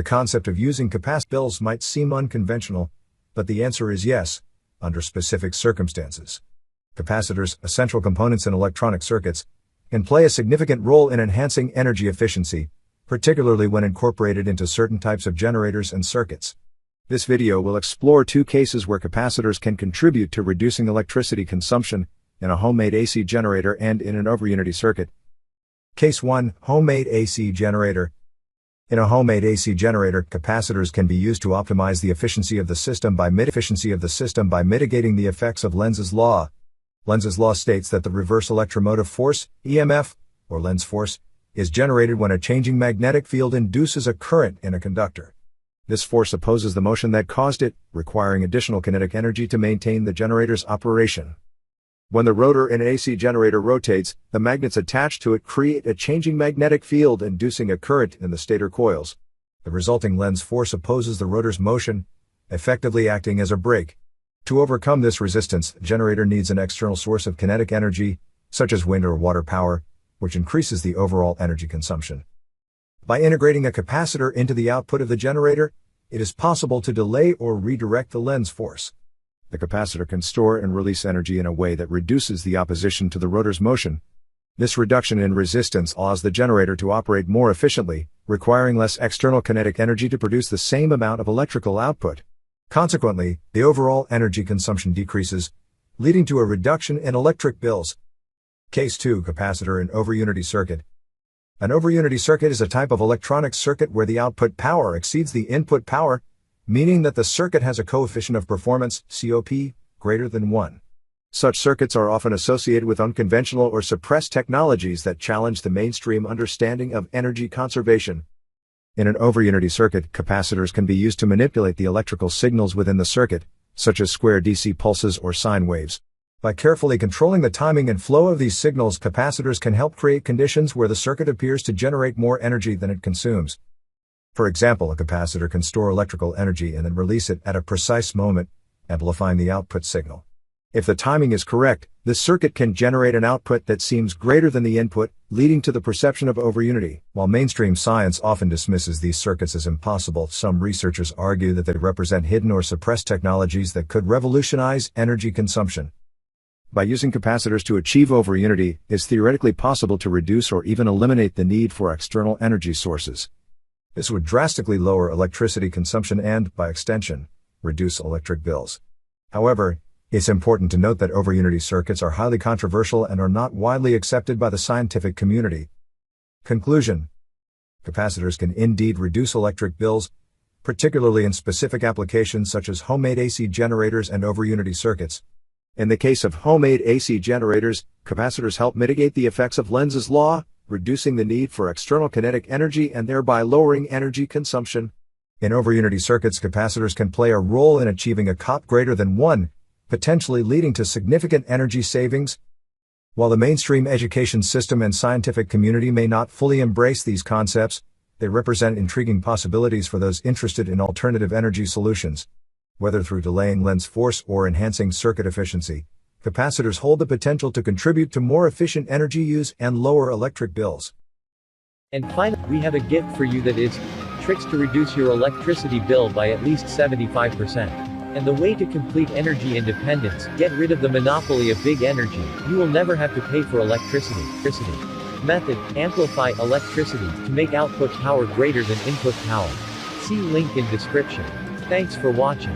concept of using capacitors might seem unconventional, but the answer is yes, under specific circumstances. Capacitors, essential components in electronic circuits, can play a significant role in enhancing energy efficiency, particularly when incorporated into certain types of generators and circuits. This video will explore two cases where capacitors can contribute to reducing electricity consumption in a homemade AC generator and in an overunity circuit. Case 1. Homemade AC generator. In a homemade AC generator, capacitors can be used to optimize the efficiency of the system by mitigating the effects of Lenz's law. Lenz's law states that the reverse electromotive force, EMF, or Lenz force, is generated when a changing magnetic field induces a current in a conductor. This force opposes the motion that caused it, requiring additional kinetic energy to maintain the generator's operation. When the rotor in an AC generator rotates, the magnets attached to it create a changing magnetic field inducing a current in the stator coils. The resulting Lenz force opposes the rotor's motion, effectively acting as a brake. To overcome this resistance, the generator needs an external source of kinetic energy, such as wind or water power, which increases the overall energy consumption. By integrating a capacitor into the output of the generator, it is possible to delay or redirect the Lenz force. The capacitor can store and release energy in a way that reduces the opposition to the rotor's motion. This reduction in resistance allows the generator to operate more efficiently, requiring less external kinetic energy to produce the same amount of electrical output. Consequently, the overall energy consumption decreases, leading to a reduction in electric bills. Case 2. Capacitor in overunity circuit. An overunity circuit is a type of electronic circuit where the output power exceeds the input power, meaning that the circuit has a coefficient of performance, COP, greater than 1. Such circuits are often associated with unconventional or suppressed technologies that challenge the mainstream understanding of energy conservation. In an overunity circuit, capacitors can be used to manipulate the electrical signals within the circuit, such as square DC pulses or sine waves. By carefully controlling the timing and flow of these signals, capacitors can help create conditions where the circuit appears to generate more energy than it consumes. For example, a capacitor can store electrical energy and then release it at a precise moment, amplifying the output signal. If the timing is correct, this circuit can generate an output that seems greater than the input, leading to the perception of overunity. While mainstream science often dismisses these circuits as impossible, some researchers argue that they represent hidden or suppressed technologies that could revolutionize energy consumption. By using capacitors to achieve overunity, it's theoretically possible to reduce or even eliminate the need for external energy sources. This would drastically lower electricity consumption and, by extension, reduce electric bills. However, it's important to note that overunity circuits are highly controversial and are not widely accepted by the scientific community. Conclusion: capacitors can indeed reduce electric bills, particularly in specific applications such as homemade AC generators and overunity circuits. In the case of homemade AC generators, capacitors help mitigate the effects of Lenz's law, reducing the need for external kinetic energy and thereby lowering energy consumption. In overunity circuits, capacitors can play a role in achieving a COP greater than 1, potentially leading to significant energy savings. While the mainstream education system and scientific community may not fully embrace these concepts, they represent intriguing possibilities for those interested in alternative energy solutions. Whether through delaying Lenz force or enhancing circuit efficiency, capacitors hold the potential to contribute to more efficient energy use and lower electric bills. And finally, we have a gift for you that is tricks to reduce your electricity bill by at least 75%. And the way to complete energy independence, get rid of the monopoly of big energy, you will never have to pay for electricity. Method: amplify electricity to make output power greater than input power. See link in description. Thanks for watching.